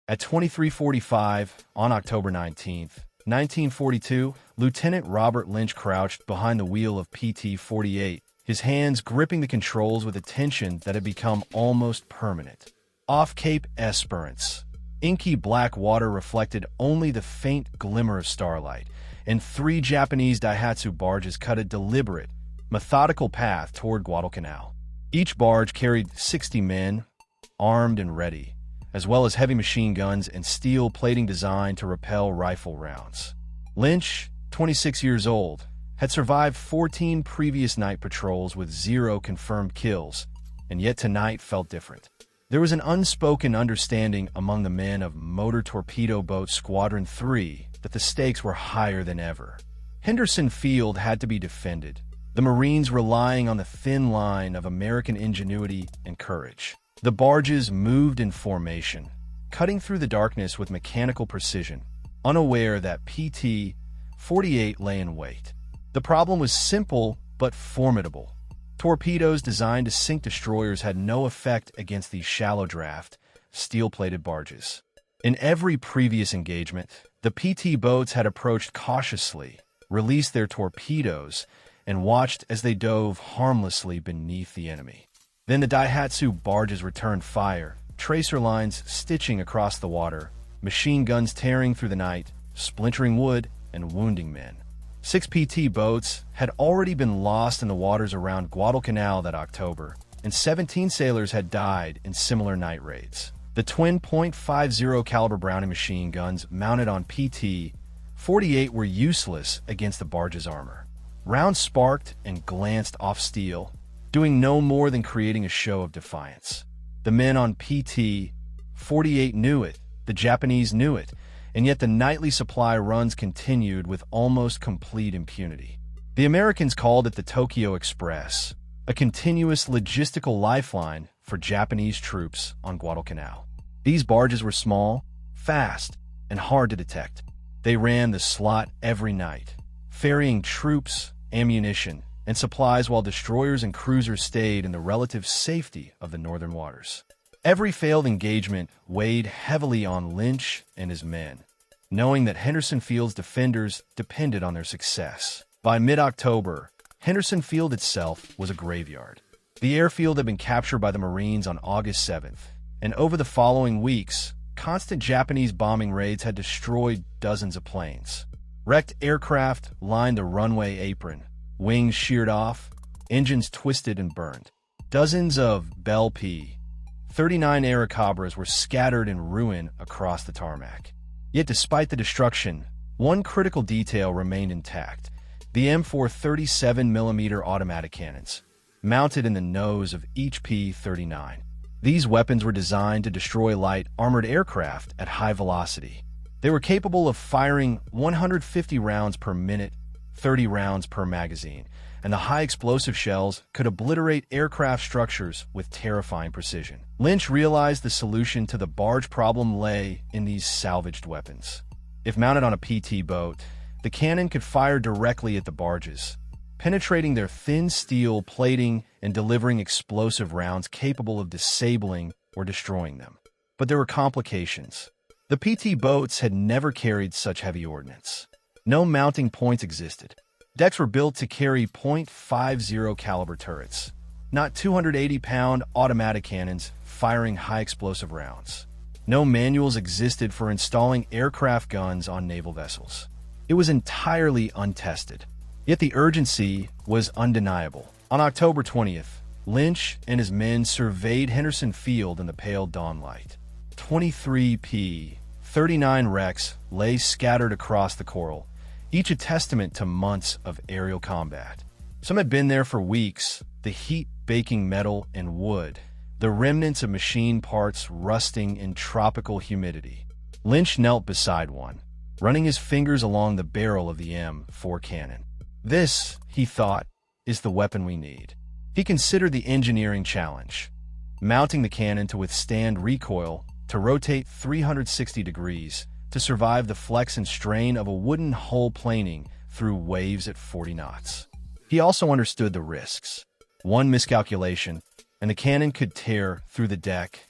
At 23:45 on October 19th, 1942, Lieutenant Robert Lynch crouched behind the wheel of PT-48, his hands gripping the controls with a tension that had become almost permanent. Off Cape Esperance, inky black water reflected only the faint glimmer of starlight, and 3 Japanese Daihatsu barges cut a deliberate, methodical path toward Guadalcanal. Each barge carried 60 men, armed and ready, as well as heavy machine guns and steel plating designed to repel rifle rounds. Lynch, 26 years old, had survived 14 previous night patrols with 0 confirmed kills, and yet tonight felt different. There was an unspoken understanding among the men of Motor Torpedo Boat Squadron 3 that the stakes were higher than ever. Henderson Field had to be defended, the Marines relying on the thin line of American ingenuity and courage. The barges moved in formation, cutting through the darkness with mechanical precision, unaware that PT-48 lay in wait. The problem was simple but formidable. Torpedoes designed to sink destroyers had no effect against these shallow-draft, steel-plated barges. In every previous engagement, the PT boats had approached cautiously, released their torpedoes, and watched as they dove harmlessly beneath the enemy. Then the Daihatsu barges returned fire, tracer lines stitching across the water, machine guns tearing through the night, splintering wood and wounding men. 6 PT boats had already been lost in the waters around Guadalcanal that October, and 17 sailors had died in similar night raids. The twin .50 caliber Browning machine guns mounted on PT-48 were useless against the barge's armor. Rounds sparked and glanced off steel, doing no more than creating a show of defiance. The men on PT-48 knew it, the Japanese knew it, and yet the nightly supply runs continued with almost complete impunity. The Americans called it the Tokyo Express, a continuous logistical lifeline for Japanese troops on Guadalcanal. These barges were small, fast, and hard to detect. They ran the slot every night, ferrying troops, ammunition, and supplies while destroyers and cruisers stayed in the relative safety of the northern waters. Every failed engagement weighed heavily on Lynch and his men, knowing that Henderson Field's defenders depended on their success. By mid-October, Henderson Field itself was a graveyard. The airfield had been captured by the Marines on August 7th, and over the following weeks, constant Japanese bombing raids had destroyed dozens of planes. Wrecked aircraft lined the runway apron, wings sheared off, engines twisted and burned. Dozens of Bell P-39 Airacobras were scattered in ruin across the tarmac. Yet despite the destruction, one critical detail remained intact: the M4 37mm automatic cannons, mounted in the nose of each P-39. These weapons were designed to destroy light armored aircraft at high velocity. They were capable of firing 150 rounds per minute, 30 rounds per magazine, and the high explosive shells could obliterate aircraft structures with terrifying precision. Lynch realized the solution to the barge problem lay in these salvaged weapons. If mounted on a PT boat, the cannon could fire directly at the barges, penetrating their thin steel plating and delivering explosive rounds capable of disabling or destroying them. But there were complications. The PT boats had never carried such heavy ordnance. No mounting points existed. Decks were built to carry .50 caliber turrets, not 280-pound automatic cannons firing high explosive rounds. No manuals existed for installing aircraft guns on naval vessels. It was entirely untested. Yet the urgency was undeniable. On October 20th, Lynch and his men surveyed Henderson Field in the pale dawnlight. 23 P-39 wrecks lay scattered across the coral, each a testament to months of aerial combat. Some had been there for weeks, the heat baking metal and wood, the remnants of machine parts rusting in tropical humidity. Lynch knelt beside one, running his fingers along the barrel of the M4 cannon. This, he thought, is the weapon we need. He considered the engineering challenge: mounting the cannon to withstand recoil, to rotate 360 degrees, to survive the flex and strain of a wooden hull planing through waves at 40 knots. He also understood the risks. One miscalculation, and the cannon could tear through the deck,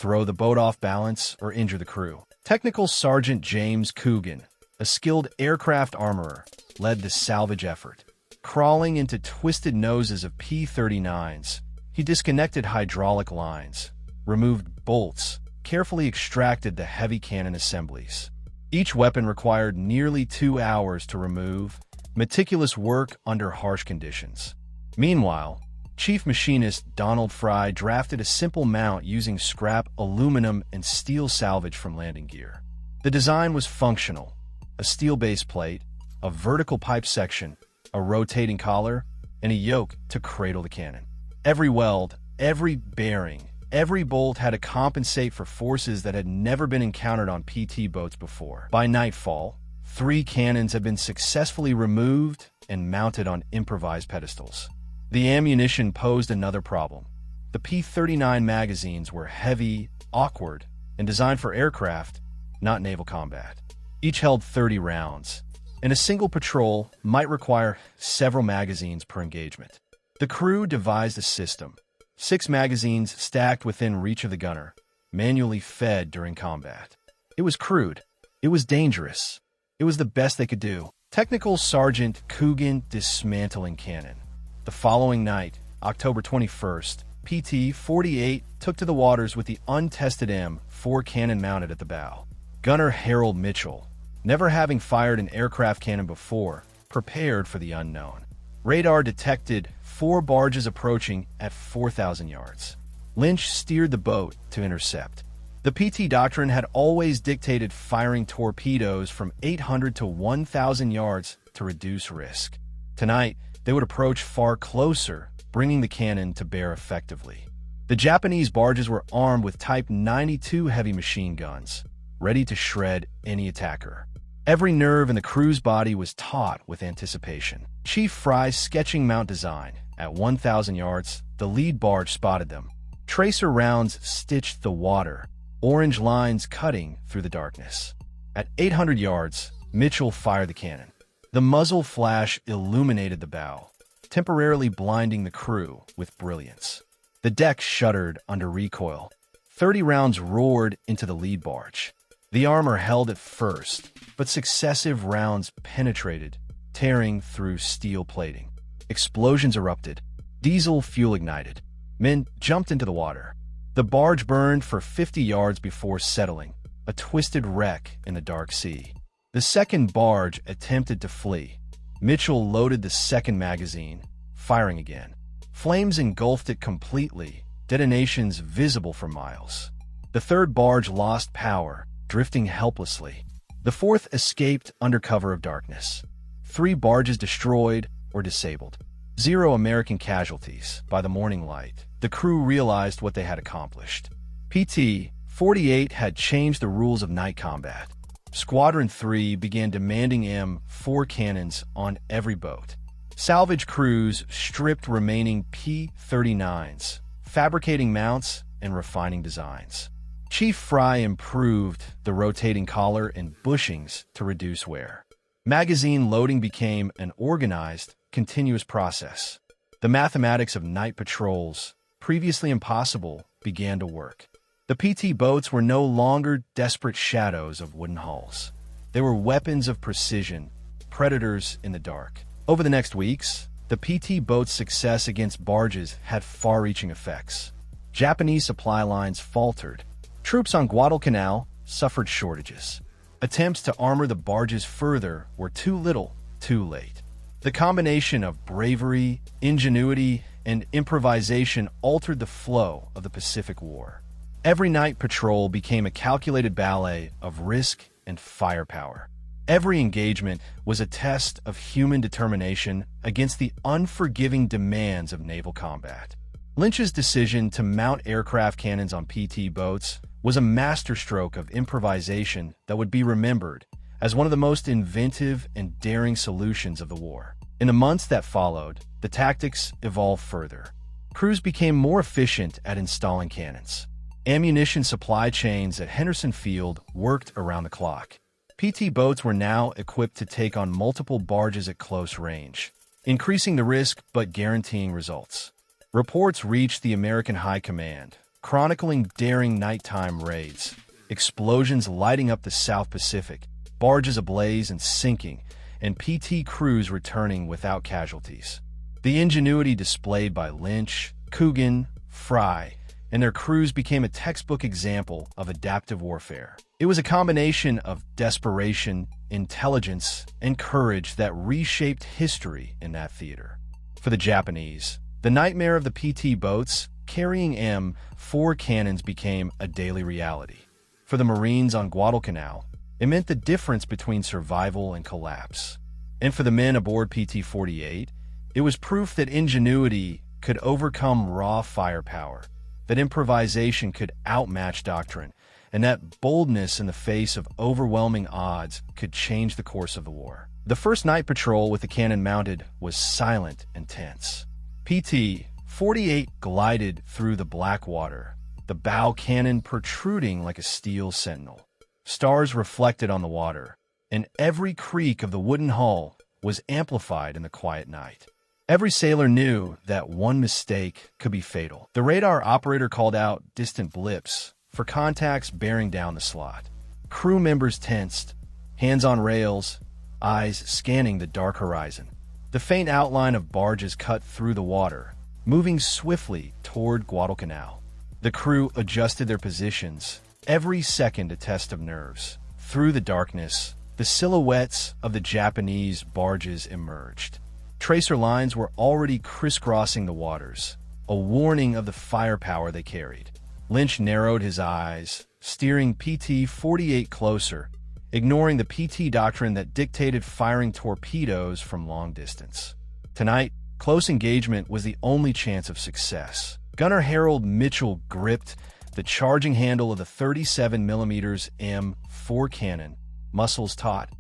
throw the boat off balance, or injure the crew. Technical Sergeant James Coogan, a skilled aircraft armorer, led the salvage effort. Crawling into twisted noses of P-39s, he disconnected hydraulic lines, removed bolts, carefully extracted the heavy cannon assemblies. Each weapon required nearly 2 hours to remove, meticulous work under harsh conditions. Meanwhile, Chief Machinist Donald Fry drafted a simple mount using scrap aluminum and steel salvage from landing gear. The design was functional: a steel base plate, a vertical pipe section, a rotating collar, and a yoke to cradle the cannon. Every weld, every bearing, every bolt had to compensate for forces that had never been encountered on PT boats before. By nightfall, 3 cannons had been successfully removed and mounted on improvised pedestals. The ammunition posed another problem. The P-39 magazines were heavy, awkward, and designed for aircraft, not naval combat. Each held 30 rounds, and a single patrol might require several magazines per engagement. The crew devised a system: 6 magazines stacked within reach of the gunner, manually fed during combat. It was crude. It was dangerous. It was the best they could do. Technical Sergeant Coogan dismantling cannon. The following night, October 21st, PT-48 took to the waters with the untested M4 cannon mounted at the bow. Gunner Harold Mitchell, never having fired an aircraft cannon before, prepared for the unknown. Radar detected 4 barges approaching at 4,000 yards. Lynch steered the boat to intercept. The PT doctrine had always dictated firing torpedoes from 800 to 1,000 yards to reduce risk. Tonight, they would approach far closer, bringing the cannon to bear effectively. The Japanese barges were armed with Type 92 heavy machine guns, ready to shred any attacker. Every nerve in the crew's body was taut with anticipation. Chief Fry's sketching mount design. At 1,000 yards, the lead barge spotted them. Tracer rounds stitched the water, orange lines cutting through the darkness. At 800 yards, Mitchell fired the cannon. The muzzle flash illuminated the bow, temporarily blinding the crew with brilliance. The deck shuddered under recoil. 30 rounds roared into the lead barge. The armor held at first, but successive rounds penetrated, tearing through steel plating. Explosions erupted. Diesel fuel ignited. Men jumped into the water. The barge burned for 50 yards before settling, a twisted wreck in the dark sea. The second barge attempted to flee. Mitchell loaded the second magazine, firing again. Flames engulfed it completely, detonations visible for miles. The third barge lost power, drifting helplessly. The fourth escaped under cover of darkness. 3 barges destroyed or disabled. 0 American casualties. By the morning light, the crew realized what they had accomplished. PT-48 had changed the rules of night combat. Squadron 3 began demanding M4 cannons on every boat. Salvage crews stripped remaining P-39s, fabricating mounts and refining designs. Chief Fry improved the rotating collar and bushings to reduce wear. Magazine loading became an organized, continuous process. The mathematics of night patrols, previously impossible, began to work. The PT boats were no longer desperate shadows of wooden hulls. They were weapons of precision, predators in the dark. Over the next weeks, the PT boats' success against barges had far-reaching effects. Japanese supply lines faltered. Troops on Guadalcanal suffered shortages. Attempts to armor the barges further were too little, too late. The combination of bravery, ingenuity, and improvisation altered the flow of the Pacific War. Every night patrol became a calculated ballet of risk and firepower. Every engagement was a test of human determination against the unforgiving demands of naval combat. Lynch's decision to mount aircraft cannons on PT boats was a masterstroke of improvisation that would be remembered as one of the most inventive and daring solutions of the war. In the months that followed, the tactics evolved further. Crews became more efficient at installing cannons. Ammunition supply chains at Henderson Field worked around the clock. PT boats were now equipped to take on multiple barges at close range, increasing the risk but guaranteeing results. Reports reached the American High Command, chronicling daring nighttime raids, explosions lighting up the South Pacific, barges ablaze and sinking, and PT crews returning without casualties. The ingenuity displayed by Lynch, Coogan, Fry, and their crews became a textbook example of adaptive warfare. It was a combination of desperation, intelligence, and courage that reshaped history in that theater. For the Japanese, the nightmare of the PT boats carrying M4 cannons became a daily reality. For the Marines on Guadalcanal, it meant the difference between survival and collapse. And for the men aboard PT-48, it was proof that ingenuity could overcome raw firepower, that improvisation could outmatch doctrine, and that boldness in the face of overwhelming odds could change the course of the war. The first night patrol with the cannon mounted was silent and tense. PT-48 glided through the black water, the bow cannon protruding like a steel sentinel. Stars reflected on the water, and every creak of the wooden hull was amplified in the quiet night. Every sailor knew that one mistake could be fatal. The radar operator called out distant blips for contacts bearing down the slot. Crew members tensed, hands on rails, eyes scanning the dark horizon. The faint outline of barges cut through the water, moving swiftly toward Guadalcanal. The crew adjusted their positions, every second a test of nerves. Through the darkness, the silhouettes of the Japanese barges emerged. Tracer lines were already crisscrossing the waters, a warning of the firepower they carried. Lynch narrowed his eyes, steering PT-48 closer, ignoring the PT doctrine that dictated firing torpedoes from long distance. Tonight, close engagement was the only chance of success. Gunner Harold Mitchell gripped the charging handle of the 37mm M4 cannon, muscles taut,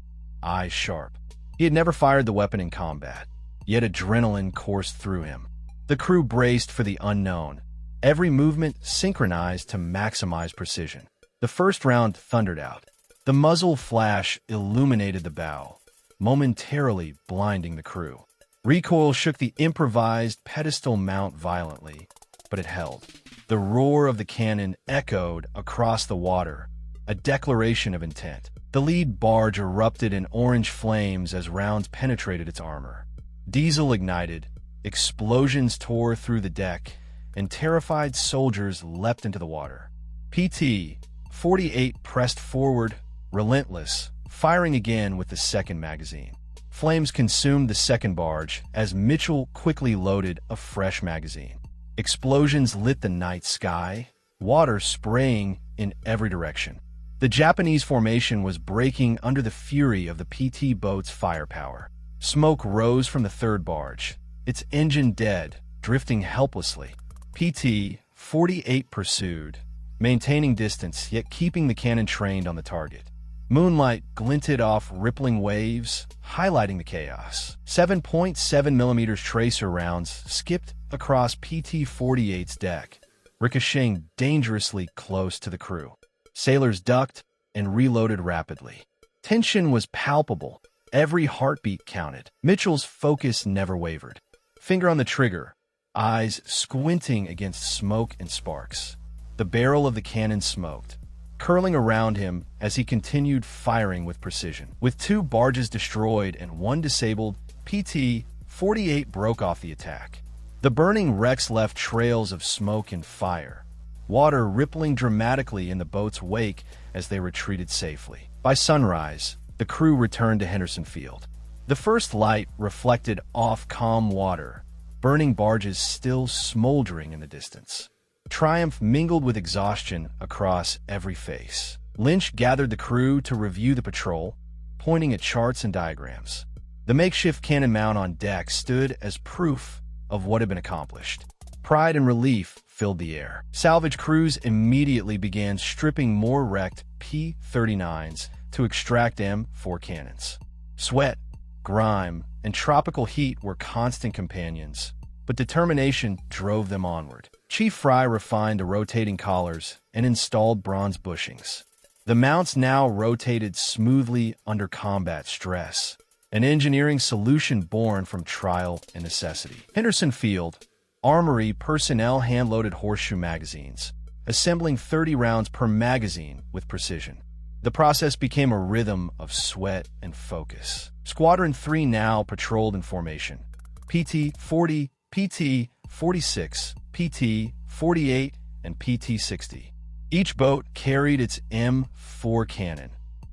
eyes sharp. He had never fired the weapon in combat, yet adrenaline coursed through him. The crew braced for the unknown, every movement synchronized to maximize precision. The first round thundered out. The muzzle flash illuminated the bow, momentarily blinding the crew. Recoil shook the improvised pedestal mount violently, but it held. The roar of the cannon echoed across the water, a declaration of intent. The lead barge erupted in orange flames as rounds penetrated its armor. Diesel ignited, explosions tore through the deck, and terrified soldiers leapt into the water. PT-48 pressed forward, relentless, firing again with the second magazine. Flames consumed the second barge as Mitchell quickly loaded a fresh magazine. Explosions lit the night sky, water spraying in every direction. The Japanese formation was breaking under the fury of the PT boat's firepower. Smoke rose from the third barge, its engine dead, drifting helplessly. PT-48 pursued, maintaining distance yet keeping the cannon trained on the target. Moonlight glinted off rippling waves, highlighting the chaos. 7.7mm tracer rounds skipped across PT-48's deck, ricocheting dangerously close to the crew. Sailors ducked and reloaded rapidly. Tension was palpable. Every heartbeat counted. Mitchell's focus never wavered. Finger on the trigger, eyes squinting against smoke and sparks. The barrel of the cannon smoked, curling around him as he continued firing with precision. With two barges destroyed and one disabled, PT-48 broke off the attack. The burning wrecks left trails of smoke and fire, water rippling dramatically in the boat's wake as they retreated safely. By sunrise, the crew returned to Henderson Field. The first light reflected off calm water, burning barges still smoldering in the distance. Triumph mingled with exhaustion across every face. Lynch gathered the crew to review the patrol, pointing at charts and diagrams. The makeshift cannon mount on deck stood as proof of what had been accomplished. Pride and relief filled the air. Salvage crews immediately began stripping more wrecked P-39s to extract M4 cannons. Sweat, grime, and tropical heat were constant companions, but determination drove them onward. Chief Fry refined the rotating collars and installed bronze bushings. The mounts now rotated smoothly under combat stress, an engineering solution born from trial and necessity. Henderson Field, Armory personnel hand-loaded horseshoe magazines, assembling 30 rounds per magazine with precision. The process became a rhythm of sweat and focus. Squadron 3 now patrolled in formation. PT-40, PT-46, PT-48, and PT-60. Each boat carried its M4 cannon,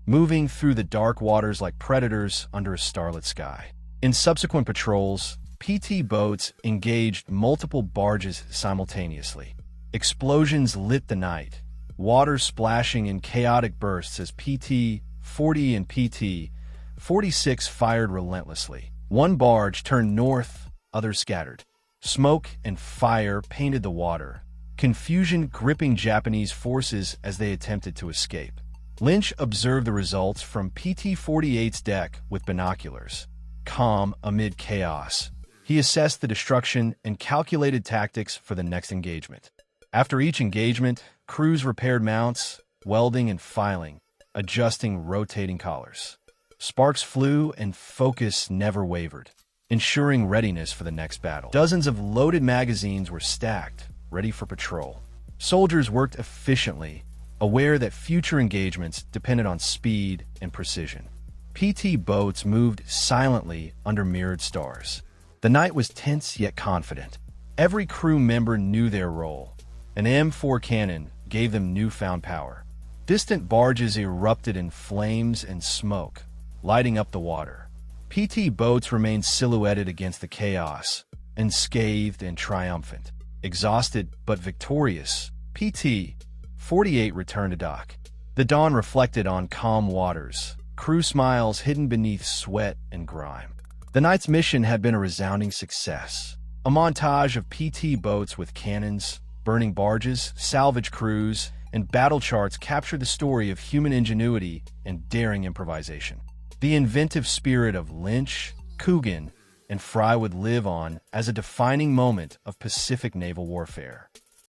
moving through the dark waters like predators under a starlit sky. In subsequent patrols, PT boats engaged multiple barges simultaneously. Explosions lit the night, water splashing in chaotic bursts as PT-40 and PT-46 fired relentlessly. One barge turned north, others scattered. Smoke and fire painted the water, confusion gripping Japanese forces as they attempted to escape. Lynch observed the results from PT-48's deck with binoculars. Calm amid chaos, he assessed the destruction and calculated tactics for the next engagement. After each engagement, crews repaired mounts, welding and filing, adjusting rotating collars. Sparks flew and focus never wavered, ensuring readiness for the next battle. Dozens of loaded magazines were stacked, ready for patrol. Soldiers worked efficiently, aware that future engagements depended on speed and precision. PT boats moved silently under mirrored stars. The night was tense yet confident. Every crew member knew their role. An M4 cannon gave them newfound power. Distant barges erupted in flames and smoke, lighting up the water. PT boats remained silhouetted against the chaos, unscathed and triumphant. Exhausted but victorious, PT-48 returned to dock. The dawn reflected on calm waters, crew smiles hidden beneath sweat and grime. The night's mission had been a resounding success. A montage of PT boats with cannons, burning barges, salvage crews, and battle charts captured the story of human ingenuity and daring improvisation. The inventive spirit of Lynch, Coogan, and Fry would live on as a defining moment of Pacific naval warfare.